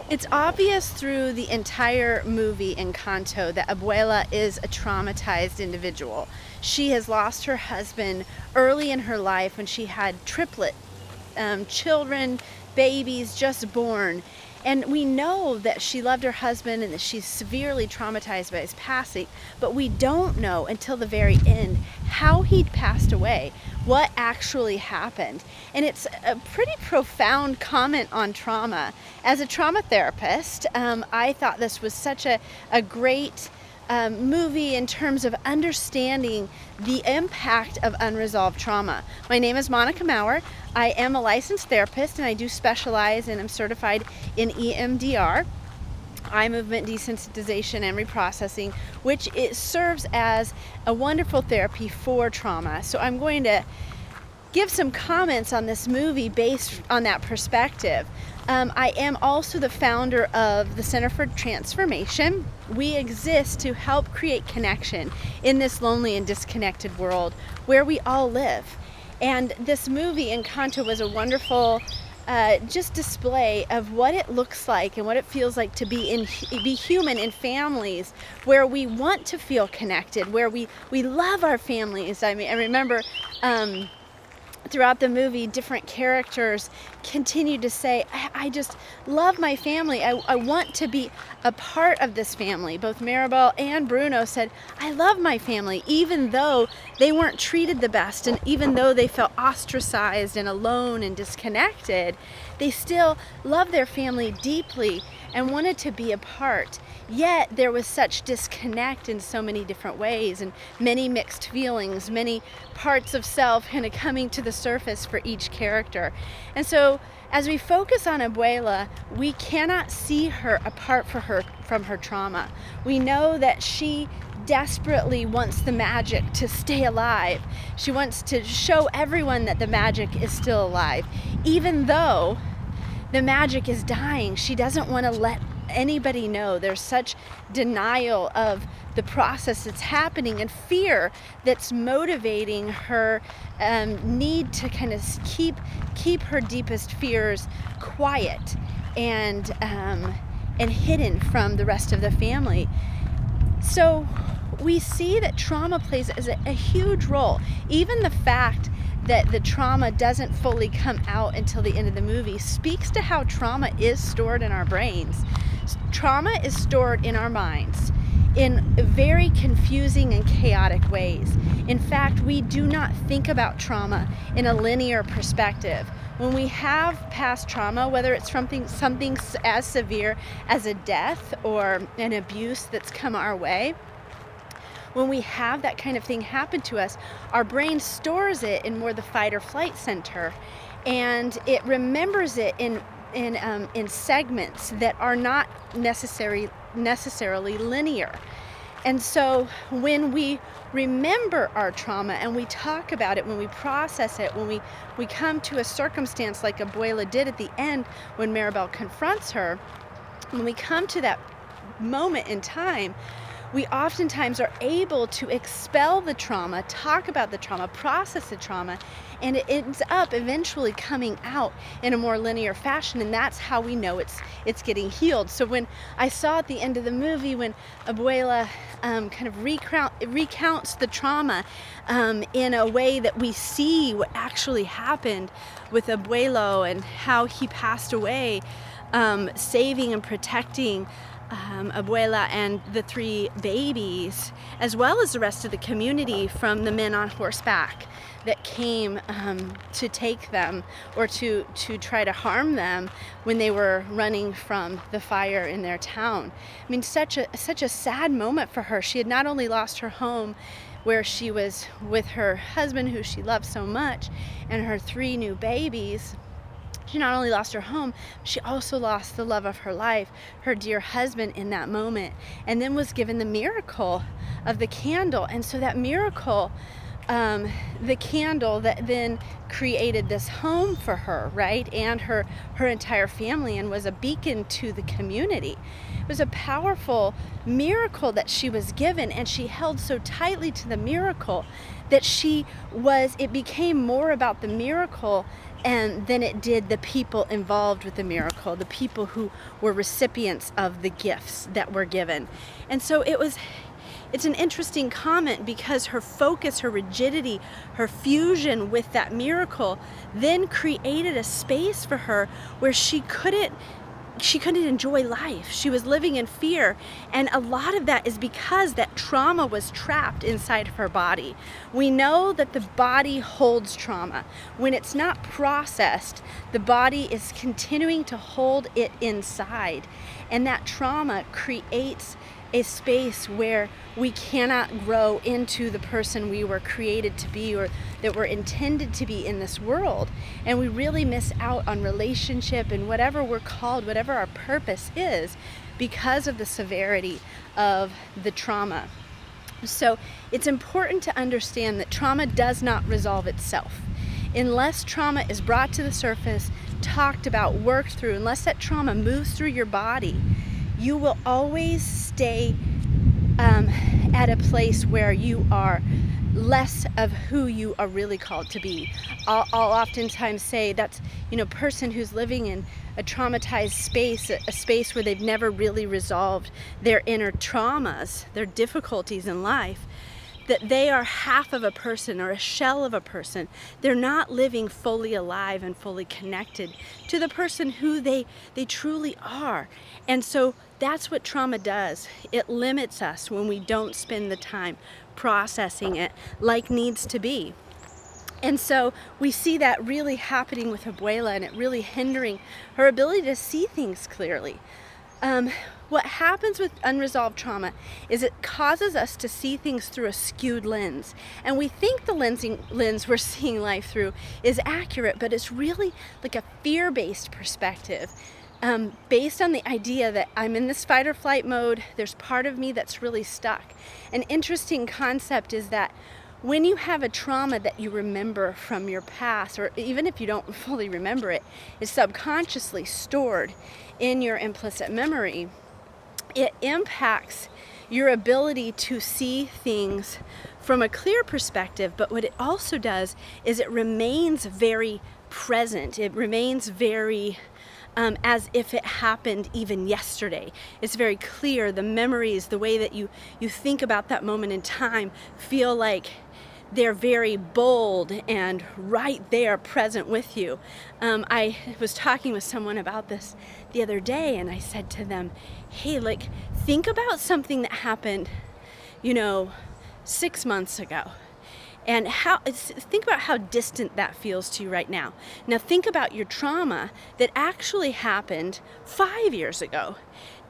It's obvious through the entire movie Encanto that Abuela is a traumatized individual. She has lost her husband early in her life when she had triplet children, babies just born. And we know that she loved her husband and that she's severely traumatized by his passing, but we don't know until the very end how he'd passed away, what actually happened. And it's a pretty profound comment on trauma. As a trauma therapist, I thought this was such a great movie in terms of understanding the impact of unresolved trauma. My name is Monica Maurer. I am a licensed therapist and I do specialize and I'm certified in EMDR, eye movement desensitization and reprocessing, which it serves as a wonderful therapy for trauma. So I'm going to give some comments on this movie based on that perspective. I am also the founder of the Center for Transformation. We exist to help create connection in this lonely and disconnected world where we all live. And this movie, Encanto, was a wonderful just display of what it looks like and what it feels like to be human in families where we want to feel connected, where we love our families. I mean, I remember throughout the movie, different characters continue to say, I just love my family. I want to be a part of this family. Both Maribel and Bruno said, I love my family, even though they weren't treated the best and even though they felt ostracized and alone and disconnected, they still loved their family deeply and wanted to be a part. Yet there was such disconnect in so many different ways and many mixed feelings, many parts of self kind of coming to the surface for each character. And so as we focus on Abuela, we cannot see her apart from her trauma. We know that she desperately wants the magic to stay alive. She wants to show everyone that the magic is still alive. Even though the magic is dying, she doesn't want to let anybody know. There's such denial of the process that's happening and fear that's motivating her need to kind of keep her deepest fears quiet and hidden from the rest of the family. So we see that trauma plays a huge role. Even the fact that the trauma doesn't fully come out until the end of the movie speaks to how trauma is stored in our brains. Trauma is stored in our minds in very confusing and chaotic ways. In fact, we do not think about trauma in a linear perspective. When we have past trauma, whether it's something as severe as a death or an abuse that's come our way, when we have that kind of thing happen to us, our brain stores it in more the fight or flight center, and it remembers it in segments that are not necessarily linear. And so when we remember our trauma and we talk about it, when we process it, when we come to a circumstance like Abuela did at the end when Maribel confronts her, when we come to that moment in time, we oftentimes are able to expel the trauma, talk about the trauma, process the trauma, and it ends up eventually coming out in a more linear fashion, and that's how we know it's getting healed. So when I saw at the end of the movie when Abuela kind of recounts the trauma in a way that we see what actually happened with Abuelo and how he passed away, saving and protecting Abuela and the 3 babies, as well as the rest of the community from the men on horseback that came to take them or to try to harm them when they were running from the fire in their town. I mean, such a sad moment for her. She had not only lost her home where she was with her husband, who she loved so much, and her 3 new babies. She not only lost her home, she also lost the love of her life, her dear husband in that moment, and then was given the miracle of the candle. And so that miracle, the candle that then created this home for her, right, and her entire family, and was a beacon to the community. It was a powerful miracle that she was given, and she held so tightly to the miracle that it became more about the miracle and than it did the people involved with the miracle, the people who were recipients of the gifts that were given. And so it's an interesting comment, because her focus, her rigidity, her fusion with that miracle then created a space for her where she couldn't enjoy life. She was living in fear. And a lot of that is because that trauma was trapped inside of her body. We know that the body holds trauma. When it's not processed, the body is continuing to hold it inside. And that trauma creates a space where we cannot grow into the person we were created to be, or that we're intended to be in this world. And we really miss out on relationship and whatever we're called, whatever our purpose is, because of the severity of the trauma. So it's important to understand that trauma does not resolve itself. Unless trauma is brought to the surface, talked about, worked through, unless that trauma moves through your body, you will always stay at a place where you are less of who you are really called to be. I'll oftentimes say that's, person who's living in a traumatized space, a space where they've never really resolved their inner traumas, their difficulties in life, that they are half of a person or a shell of a person. They're not living fully alive and fully connected to the person who they truly are. And so that's what trauma does. It limits us when we don't spend the time processing it like needs to be. And so we see that really happening with Abuela, and it really hindering her ability to see things clearly. What happens with unresolved trauma is it causes us to see things through a skewed lens. And we think the lens we're seeing life through is accurate, but it's really like a fear-based perspective, based on the idea that I'm in this fight or flight mode. There's part of me that's really stuck. An interesting concept is that when you have a trauma that you remember from your past, or even if you don't fully remember it, is subconsciously stored in your implicit memory, it impacts your ability to see things from a clear perspective. But what it also does is it remains very present. It remains very as if it happened even yesterday. It's very clear. The memories, the way that you think about that moment in time, feel like they're very bold and right there present with you. I was talking with someone about this the other day, and I said to them, hey, think about something that happened, 6 months ago. And think about how distant that feels to you right now. Now think about your trauma that actually happened 5 years ago.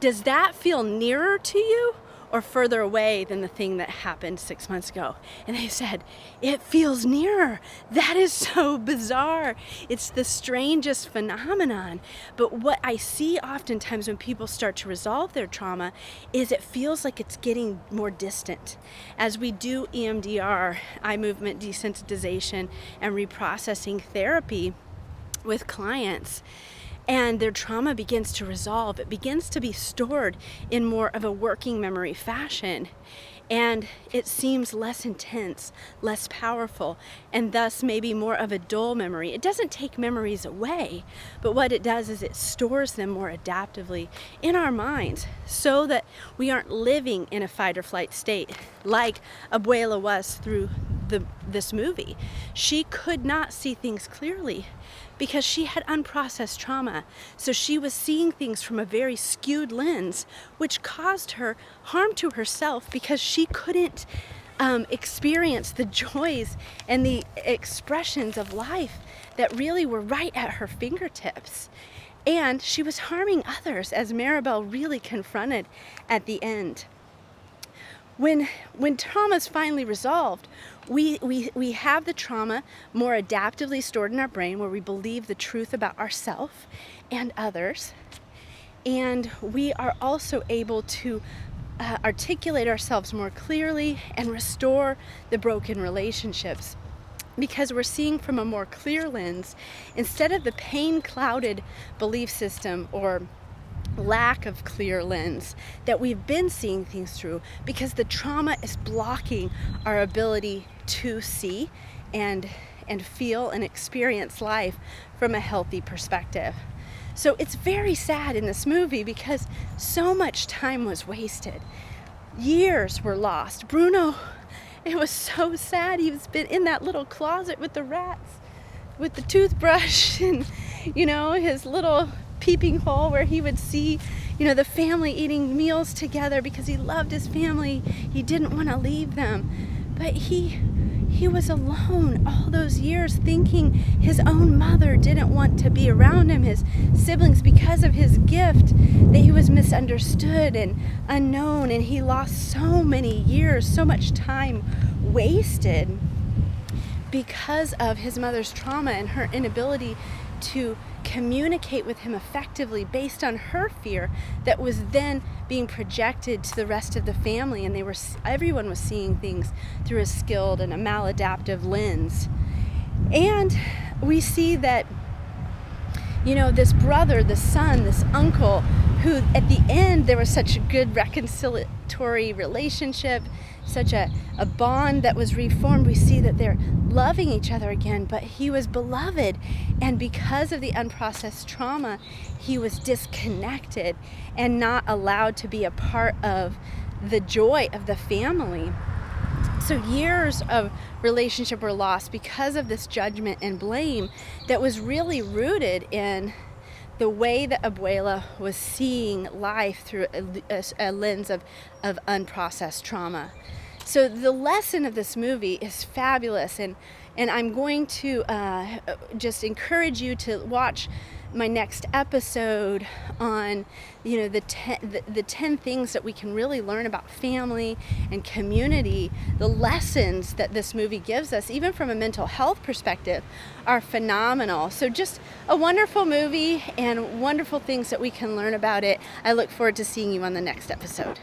Does that feel nearer to you or further away than the thing that happened 6 months ago? And they said, it feels nearer. That is so bizarre. It's the strangest phenomenon. But what I see oftentimes when people start to resolve their trauma is it feels like it's getting more distant. As we do EMDR, eye movement desensitization, and reprocessing therapy with clients, and their trauma begins to resolve, it begins to be stored in more of a working memory fashion. And it seems less intense, less powerful, and thus maybe more of a dull memory. It doesn't take memories away, but what it does is it stores them more adaptively in our minds so that we aren't living in a fight or flight state like Abuela was through this movie. She could not see things clearly because she had unprocessed trauma. So she was seeing things from a very skewed lens, which caused her harm to herself because she couldn't experience the joys and the expressions of life that really were right at her fingertips. And she was harming others, as Maribel really confronted at the end. When trauma is finally resolved, we have the trauma more adaptively stored in our brain, where we believe the truth about ourselves and others. And we are also able to articulate ourselves more clearly and restore the broken relationships, because we're seeing from a more clear lens instead of the pain-clouded belief system or lack of clear lens that we've been seeing things through, because the trauma is blocking our ability to see and and feel and experience life from a healthy perspective. So it's very sad in this movie because so much time was wasted. Years were lost. Bruno, it was so sad. He's been in that little closet with the rats, with the toothbrush and, his little peeping hole where he would see, the family eating meals together because he loved his family. He didn't want to leave them. But he was alone all those years, thinking his own mother didn't want to be around him, his siblings, because of his gift, that he was misunderstood and unknown, and he lost so many years, so much time wasted because of his mother's trauma and her inability to communicate with him effectively based on her fear that was then being projected to the rest of the family, and everyone was seeing things through a skilled and a maladaptive lens. And we see that this brother, the son, this uncle, who at the end there was such a good reconciliatory relationship, such a bond that was reformed. We see that they're loving each other again, but he was beloved, and because of the unprocessed trauma, he was disconnected and not allowed to be a part of the joy of the family. So years of relationship were lost because of this judgment and blame that was really rooted in the way that Abuela was seeing life through a lens of unprocessed trauma. So the lesson of this movie is fabulous, and I'm going to just encourage you to watch my next episode on the 10 things that we can really learn about family and community. The lessons that this movie gives us, even from a mental health perspective, are phenomenal. So just a wonderful movie and wonderful things that we can learn about it. I look forward to seeing you on the next episode.